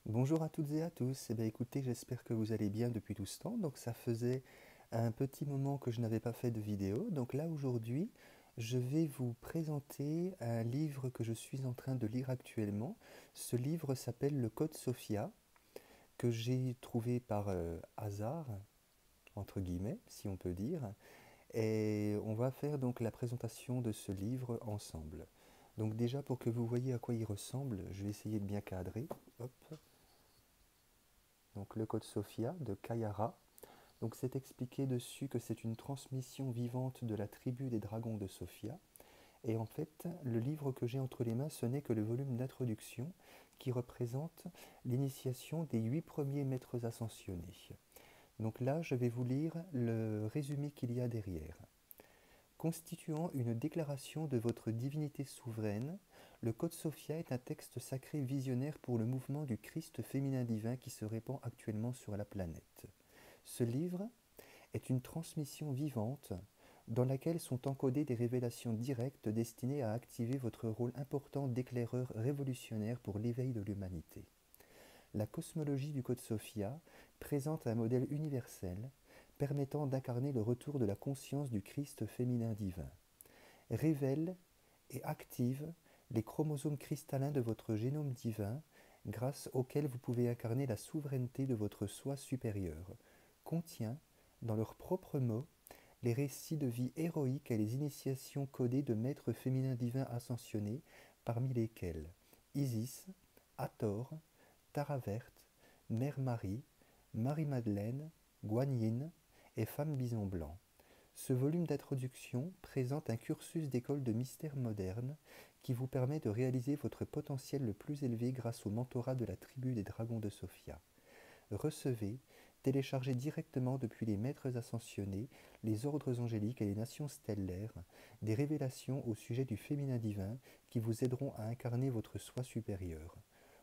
Bonjour à toutes et à tous. Eh bien, écoutez, j'espère que vous allez bien depuis tout ce temps. Donc, ça faisait un petit moment que je n'avais pas fait de vidéo. Donc là, aujourd'hui, je vais vous présenter un livre que je suis en train de lire actuellement. Ce livre s'appelle Le Code Sophia, que j'ai trouvé par hasard, entre guillemets, si on peut dire. Et on va faire donc la présentation de ce livre ensemble. Donc déjà, pour que vous voyez à quoi il ressemble, je vais essayer de bien cadrer. Hop. Donc le Code Sophia de Kayara. Donc c'est expliqué dessus que c'est une transmission vivante de la tribu des dragons de Sophia. Et en fait, le livre que j'ai entre les mains, ce n'est que le volume d'introduction qui représente l'initiation des 8 premiers maîtres ascensionnés. Donc là, je vais vous lire le résumé qu'il y a derrière. Constituant une déclaration de votre divinité souveraine, le Code Sophia est un texte sacré visionnaire pour le mouvement du Christ féminin divin qui se répand actuellement sur la planète. Ce livre est une transmission vivante dans laquelle sont encodées des révélations directes destinées à activer votre rôle important d'éclaireur révolutionnaire pour l'éveil de l'humanité. La cosmologie du Code Sophia présente un modèle universel permettant d'incarner le retour de la conscience du Christ féminin divin. Révèle et active les chromosomes cristallins de votre génome divin grâce auxquels vous pouvez incarner la souveraineté de votre soi supérieur. Contient, dans leurs propres mots, les récits de vie héroïques et les initiations codées de maîtres féminins divins ascensionnés, parmi lesquels Isis, Hathor, Tara Verte, Mère Marie, Marie-Madeleine, Guan Yin et Femme Bison Blanc. Ce volume d'introduction présente un cursus d'école de mystère moderne qui vous permet de réaliser votre potentiel le plus élevé grâce au mentorat de la tribu des dragons de Sophia. Recevez, téléchargez directement depuis les maîtres ascensionnés, les ordres angéliques et les nations stellaires, des révélations au sujet du féminin divin qui vous aideront à incarner votre soi supérieur.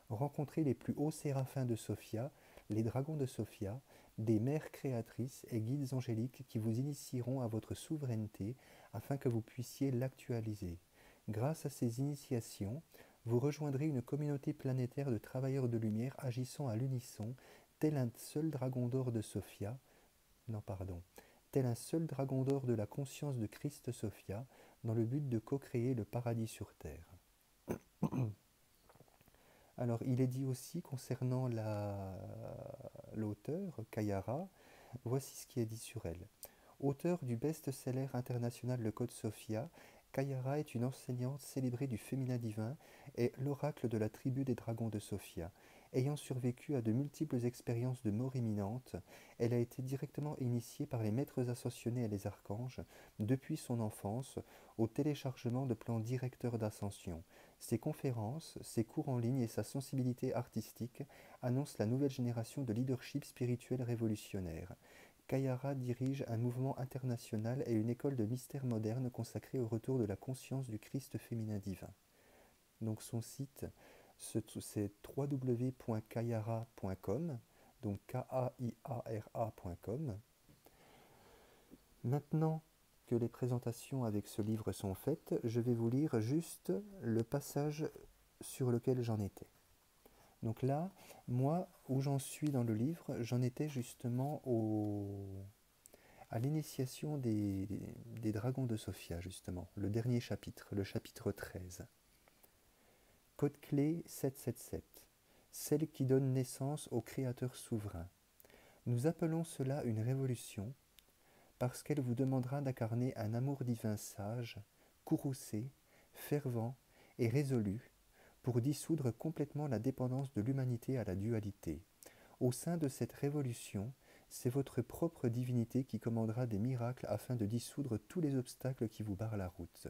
Rencontrez les plus hauts séraphins de Sophia, les dragons de Sophia, des mères créatrices et guides angéliques qui vous initieront à votre souveraineté afin que vous puissiez l'actualiser. Grâce à ces initiations, vous rejoindrez une communauté planétaire de travailleurs de lumière agissant à l'unisson, tel un seul dragon d'or de Sophia, non pardon, tel un seul dragon d'or de la conscience de Christ Sophia, dans le but de co-créer le paradis sur terre. Alors, il est dit aussi concernant l'auteur, Kayara, voici ce qui est dit sur elle. Auteur du best-seller international Le Code Sophia, Kayara est une enseignante célébrée du féminin divin et l'oracle de la tribu des dragons de Sophia. Ayant survécu à de multiples expériences de mort imminente, elle a été directement initiée par les maîtres ascensionnés et les archanges, depuis son enfance, au téléchargement de plans directeurs d'ascension. Ses conférences, ses cours en ligne et sa sensibilité artistique annoncent la nouvelle génération de leadership spirituel révolutionnaire. Kayara dirige un mouvement international et une école de mystère moderne consacrée au retour de la conscience du Christ féminin divin. Donc son site, c'est www.kayara.com, donc K-A-I-A-R-A.com. Maintenant que les présentations avec ce livre sont faites, je vais vous lire juste le passage sur lequel j'en étais. Donc là, moi, où j'en suis dans le livre, j'en étais justement à l'initiation des dragons de Sophia, justement, le dernier chapitre, le chapitre 13. Code clé 777, celle qui donne naissance au Créateur souverain. Nous appelons cela une révolution, parce qu'elle vous demandera d'incarner un amour divin sage, courroucé, fervent et résolu, pour dissoudre complètement la dépendance de l'humanité à la dualité. Au sein de cette révolution, c'est votre propre divinité qui commandera des miracles afin de dissoudre tous les obstacles qui vous barrent la route.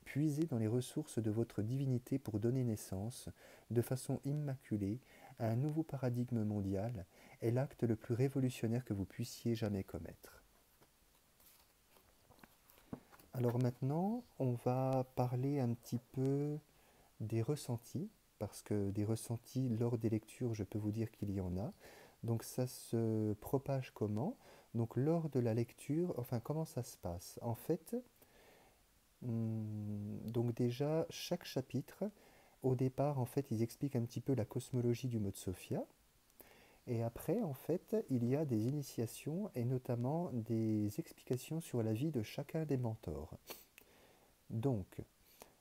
Puisez dans les ressources de votre divinité pour donner naissance, de façon immaculée, à un nouveau paradigme mondial est l'acte le plus révolutionnaire que vous puissiez jamais commettre. Alors maintenant, on va parler un petit peu des ressentis, parce que des ressentis lors des lectures, je peux vous dire qu'il y en a. Donc ça se propage comment? Donc lors de la lecture, enfin comment ça se passe? En fait, donc déjà, chaque chapitre, au départ, en fait, ils expliquent un petit peu la cosmologie du mode Sophia. Et après, en fait, il y a des initiations et notamment des explications sur la vie de chacun des mentors. Donc,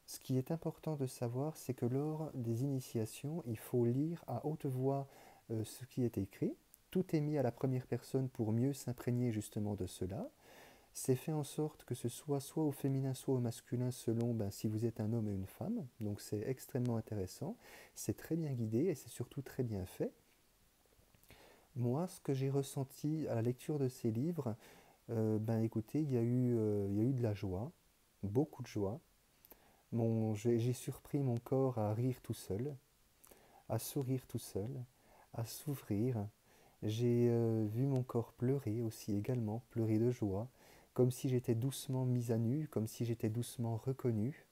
ce qui est important de savoir, c'est que lors des initiations, il faut lire à haute voix ce qui est écrit. Tout est mis à la première personne pour mieux s'imprégner justement de cela. C'est fait en sorte que ce soit au féminin, soit au masculin, selon si vous êtes un homme et une femme. Donc c'est extrêmement intéressant. C'est très bien guidé et c'est surtout très bien fait. Moi, ce que j'ai ressenti à la lecture de ces livres, écoutez, il y a eu de la joie, beaucoup de joie. J'ai surpris mon corps à rire tout seul, à sourire tout seul, à s'ouvrir. J'ai vu mon corps pleurer aussi également, pleurer de joie, comme si j'étais doucement mise à nu, comme si j'étais doucement reconnu,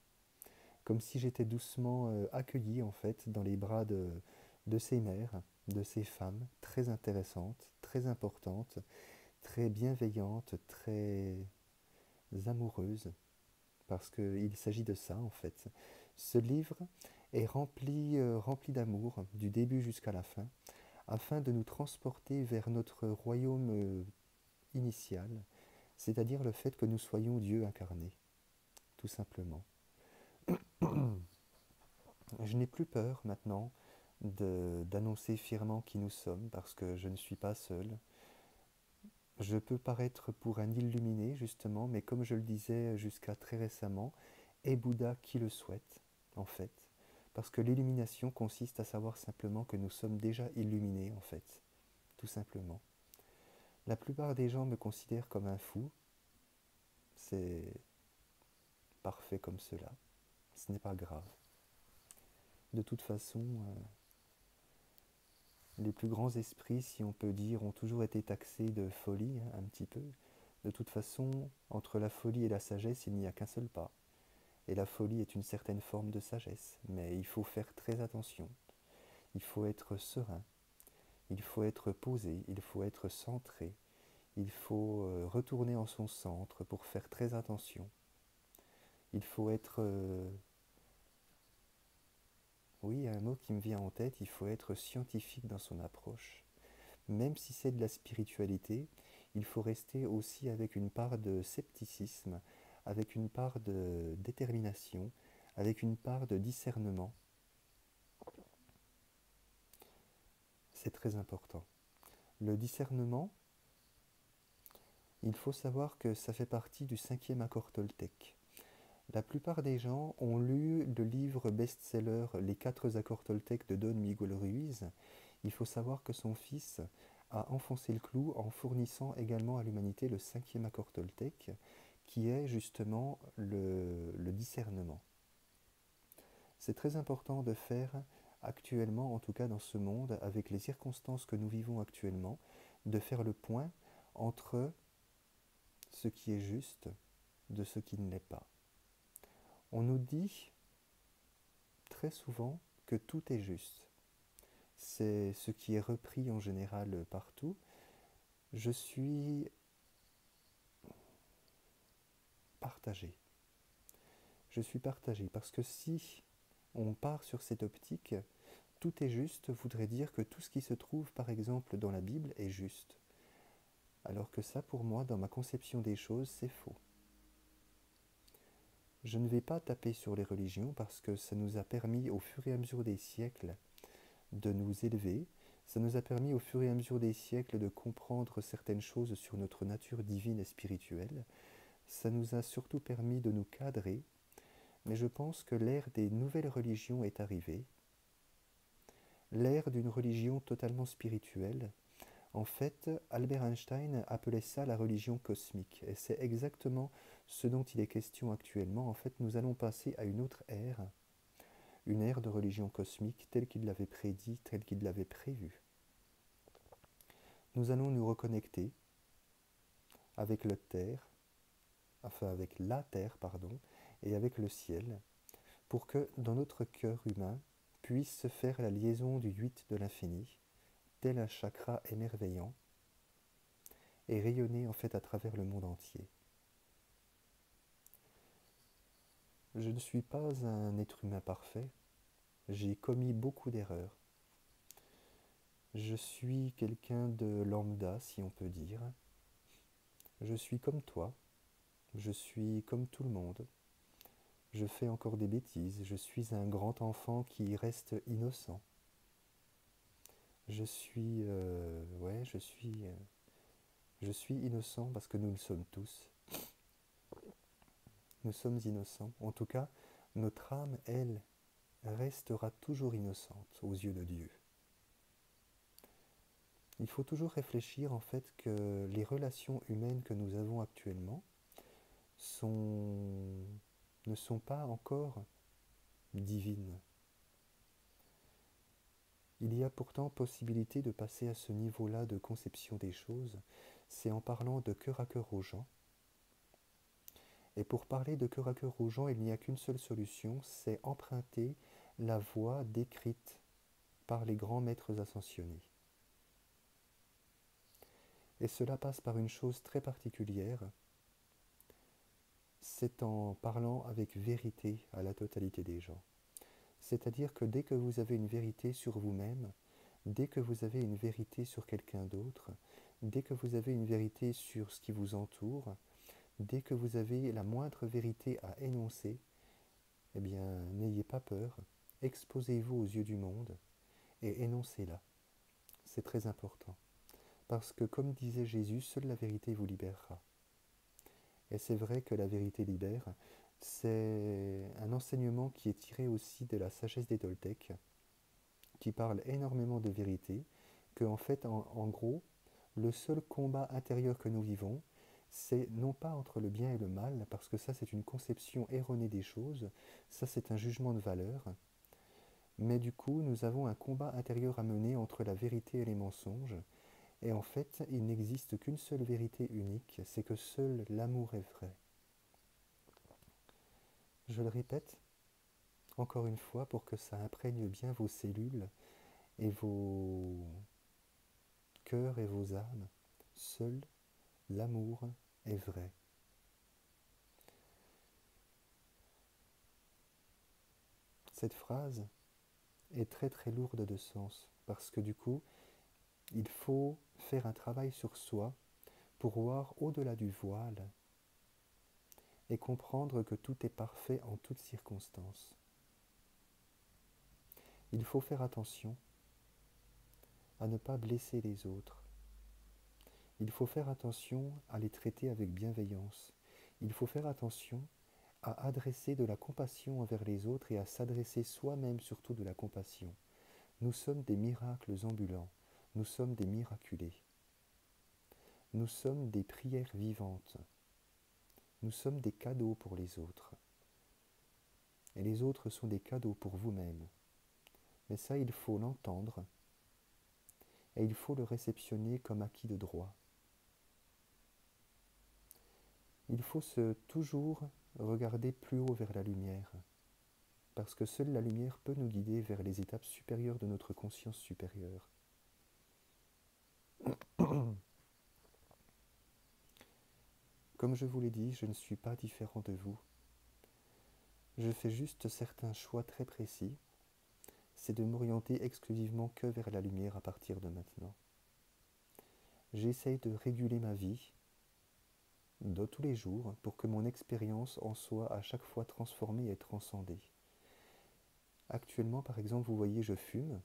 comme si j'étais doucement accueilli en fait dans les bras de ces mères, de ces femmes très intéressantes, très importantes, très bienveillantes, très amoureuses, parce qu'il s'agit de ça en fait. Ce livre est rempli d'amour, du début jusqu'à la fin, afin de nous transporter vers notre royaume initial, c'est-à-dire le fait que nous soyons Dieu incarné, tout simplement. Je n'ai plus peur maintenant d'annoncer fièrement qui nous sommes, parce que je ne suis pas seul. Je peux paraître pour un illuminé, justement, mais comme je le disais jusqu'à très récemment, est Bouddha qui le souhaite, en fait. Parce que l'illumination consiste à savoir simplement que nous sommes déjà illuminés, en fait, tout simplement. La plupart des gens me considèrent comme un fou, c'est parfait comme cela, ce n'est pas grave. De toute façon, les plus grands esprits, si on peut dire, ont toujours été taxés de folie, hein, un petit peu. De toute façon, entre la folie et la sagesse, il n'y a qu'un seul pas. Et la folie est une certaine forme de sagesse, mais il faut faire très attention. Il faut être serein, il faut être posé, il faut être centré, il faut retourner en son centre pour faire très attention. Il faut être... oui, il y a un mot qui me vient en tête, il faut être scientifique dans son approche. Même si c'est de la spiritualité, il faut rester aussi avec une part de scepticisme, avec une part de détermination, avec une part de discernement. C'est très important. Le discernement, il faut savoir que ça fait partie du 5e accord toltèque. La plupart des gens ont lu le livre best-seller Les 4 accords toltèques de Don Miguel Ruiz. Il faut savoir que son fils a enfoncé le clou en fournissant également à l'humanité le 5e accord toltèque, qui est justement le discernement. C'est très important de faire actuellement, en tout cas dans ce monde, avec les circonstances que nous vivons actuellement, de faire le point entre ce qui est juste de ce qui ne l'est pas. On nous dit très souvent que tout est juste. C'est ce qui est repris en général partout. Je suis partagé. Je suis partagé parce que si on part sur cette optique, tout est juste voudrait dire que tout ce qui se trouve par exemple dans la Bible est juste. Alors que ça pour moi, dans ma conception des choses, c'est faux. Je ne vais pas taper sur les religions parce que ça nous a permis au fur et à mesure des siècles de nous élever, ça nous a permis au fur et à mesure des siècles de comprendre certaines choses sur notre nature divine et spirituelle, ça nous a surtout permis de nous cadrer, mais je pense que l'ère des nouvelles religions est arrivée, l'ère d'une religion totalement spirituelle. En fait, Albert Einstein appelait ça la religion cosmique, et c'est exactement ce dont il est question actuellement. En fait, nous allons passer à une autre ère, une ère de religion cosmique telle qu'il l'avait prédit, telle qu'il l'avait prévu. Nous allons nous reconnecter avec la Terre, et avec le ciel, pour que dans notre cœur humain puisse se faire la liaison du 8 de l'infini, tel un chakra émerveillant, et rayonner en fait à travers le monde entier. Je ne suis pas un être humain parfait, j'ai commis beaucoup d'erreurs. Je suis quelqu'un de lambda, si on peut dire. Je suis comme toi, je suis comme tout le monde. Je fais encore des bêtises, je suis un grand enfant qui reste innocent. Ouais, je suis innocent parce que nous le sommes tous. Nous sommes innocents. En tout cas, notre âme, elle, restera toujours innocente aux yeux de Dieu. Il faut toujours réfléchir en fait que les relations humaines que nous avons actuellement sont, ne sont pas encore divines. Il y a pourtant possibilité de passer à ce niveau-là de conception des choses, c'est en parlant de cœur à cœur aux gens. Et pour parler de cœur à cœur aux gens, il n'y a qu'une seule solution, c'est emprunter la voie décrite par les grands maîtres ascensionnés. Et cela passe par une chose très particulière, c'est en parlant avec vérité à la totalité des gens. C'est-à-dire que dès que vous avez une vérité sur vous-même, dès que vous avez une vérité sur quelqu'un d'autre, dès que vous avez une vérité sur ce qui vous entoure, dès que vous avez la moindre vérité à énoncer, eh bien, n'ayez pas peur, exposez-vous aux yeux du monde et énoncez-la. C'est très important. Parce que, comme disait Jésus, seule la vérité vous libérera. Et c'est vrai que la vérité libère, c'est un enseignement qui est tiré aussi de la sagesse des Toltecs, qui parle énormément de vérité, que en fait, en gros, le seul combat intérieur que nous vivons, c'est non pas entre le bien et le mal, parce que ça c'est une conception erronée des choses, ça c'est un jugement de valeur, mais du coup nous avons un combat intérieur à mener entre la vérité et les mensonges, et en fait il n'existe qu'une seule vérité unique, c'est que seul l'amour est vrai. Je le répète encore une fois pour que ça imprègne bien vos cellules et vos cœurs et vos âmes, seul l'amour est vrai. Cette phrase est très très lourde de sens parce que du coup, il faut faire un travail sur soi pour voir au-delà du voile et comprendre que tout est parfait en toutes circonstances. Il faut faire attention à ne pas blesser les autres. Il faut faire attention à les traiter avec bienveillance. Il faut faire attention à adresser de la compassion envers les autres et à s'adresser soi-même surtout de la compassion. Nous sommes des miracles ambulants, nous sommes des miraculés. Nous sommes des prières vivantes. Nous sommes des cadeaux pour les autres. Et les autres sont des cadeaux pour vous-même. Mais ça, il faut l'entendre et il faut le réceptionner comme acquis de droit. Il faut toujours regarder plus haut vers la lumière, parce que seule la lumière peut nous guider vers les étapes supérieures de notre conscience supérieure. Comme je vous l'ai dit, je ne suis pas différent de vous. Je fais juste certains choix très précis, c'est de m'orienter exclusivement que vers la lumière à partir de maintenant. J'essaye de réguler ma vie de tous les jours pour que mon expérience en soit à chaque fois transformée et transcendée. Actuellement, par exemple, vous voyez, je fume,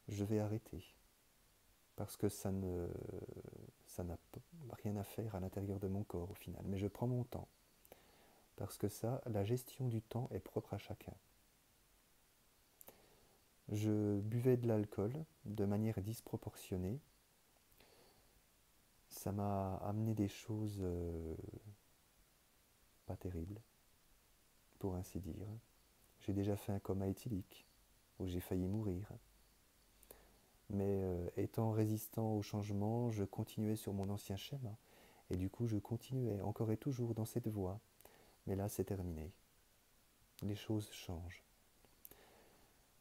je vais arrêter parce que ça n'a rien à faire à l'intérieur de mon corps au final. Mais je prends mon temps parce que ça, la gestion du temps est propre à chacun. Je buvais de l'alcool de manière disproportionnée. Ça m'a amené des choses pas terribles, pour ainsi dire. J'ai déjà fait un coma éthylique, où j'ai failli mourir. Mais étant résistant au changement, je continuais sur mon ancien schéma. Et du coup, je continuais encore et toujours dans cette voie. Mais là, c'est terminé. Les choses changent.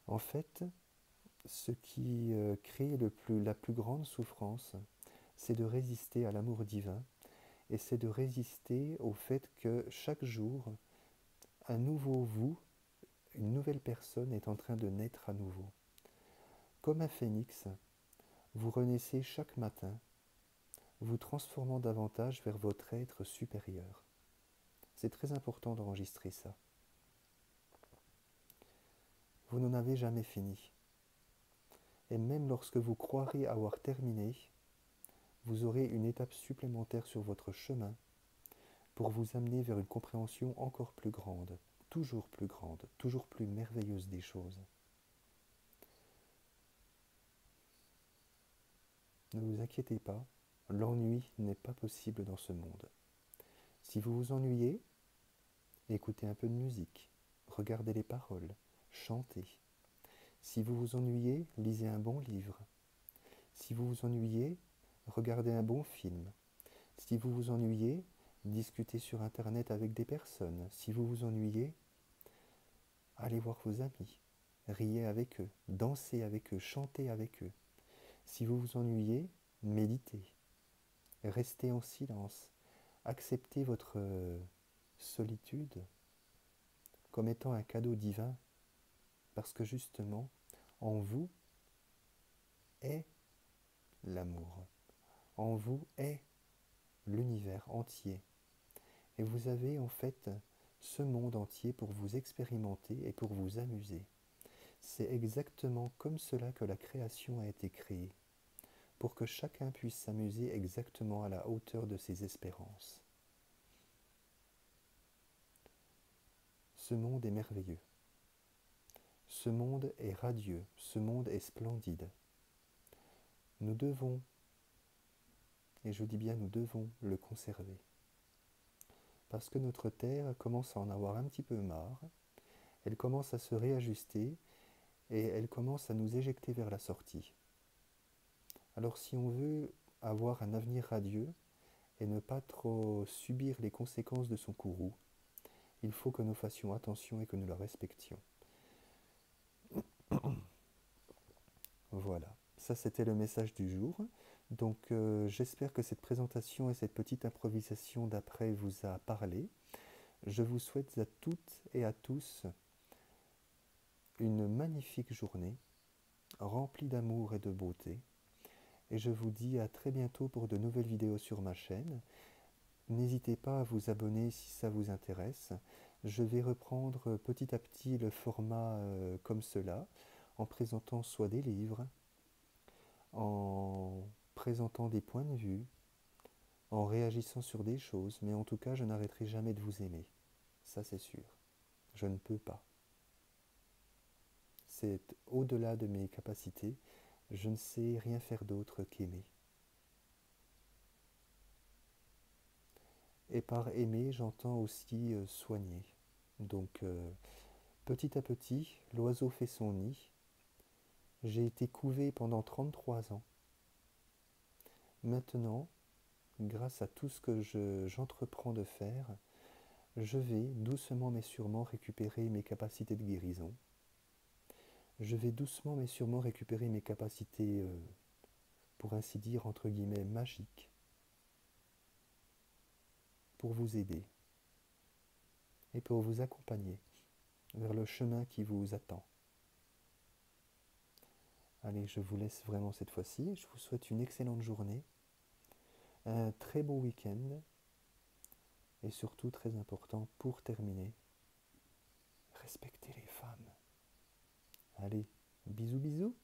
En fait, ce qui crée la plus grande souffrance, c'est de résister à l'amour divin et c'est de résister au fait que chaque jour, un nouveau vous, une nouvelle personne est en train de naître à nouveau. Comme un phénix, vous renaissez chaque matin, vous transformant davantage vers votre être supérieur. C'est très important d'enregistrer ça. Vous n'en avez jamais fini. Et même lorsque vous croirez avoir terminé, vous aurez une étape supplémentaire sur votre chemin pour vous amener vers une compréhension encore plus grande, toujours plus merveilleuse des choses. Ne vous inquiétez pas, l'ennui n'est pas possible dans ce monde. Si vous vous ennuyez, écoutez un peu de musique, regardez les paroles, chantez. Si vous vous ennuyez, lisez un bon livre. Si vous vous ennuyez, regardez un bon film. Si vous vous ennuyez, discutez sur Internet avec des personnes. Si vous vous ennuyez, allez voir vos amis, riez avec eux, dansez avec eux, chantez avec eux. Si vous vous ennuyez, méditez, restez en silence, acceptez votre solitude comme étant un cadeau divin, parce que justement, en vous est l'amour, en vous est l'univers entier. Et vous avez en fait ce monde entier pour vous expérimenter et pour vous amuser. C'est exactement comme cela que la création a été créée, pour que chacun puisse s'amuser exactement à la hauteur de ses espérances. Ce monde est merveilleux. Ce monde est radieux, ce monde est splendide. Nous devons, et je dis bien nous devons, le conserver. Parce que notre Terre commence à en avoir un petit peu marre, elle commence à se réajuster et elle commence à nous éjecter vers la sortie. Alors si on veut avoir un avenir radieux et ne pas trop subir les conséquences de son courroux, il faut que nous fassions attention et que nous le respections. Voilà, ça c'était le message du jour. Donc j'espère que cette présentation et cette petite improvisation d'après vous a parlé. Je vous souhaite à toutes et à tous une magnifique journée, remplie d'amour et de beauté. Et je vous dis à très bientôt pour de nouvelles vidéos sur ma chaîne. N'hésitez pas à vous abonner si ça vous intéresse. Je vais reprendre petit à petit le format comme cela, en présentant soit des livres, en présentant des points de vue, en réagissant sur des choses, mais en tout cas je n'arrêterai jamais de vous aimer. Ça c'est sûr. Je ne peux pas. C'est au-delà de mes capacités. Je ne sais rien faire d'autre qu'aimer. Et par aimer, j'entends aussi soigner. Donc, petit à petit, l'oiseau fait son nid. J'ai été couvé pendant 33 ans. Maintenant, grâce à tout ce que j'entreprends de faire, je vais doucement mais sûrement récupérer mes capacités de guérison. Je vais doucement mais sûrement récupérer mes capacités, pour ainsi dire, entre guillemets, magiques, pour vous aider et pour vous accompagner vers le chemin qui vous attend. Allez, je vous laisse vraiment cette fois-ci. Je vous souhaite une excellente journée, un très beau week-end et surtout, très important, pour terminer, respectez les femmes. Allez, bisous bisous.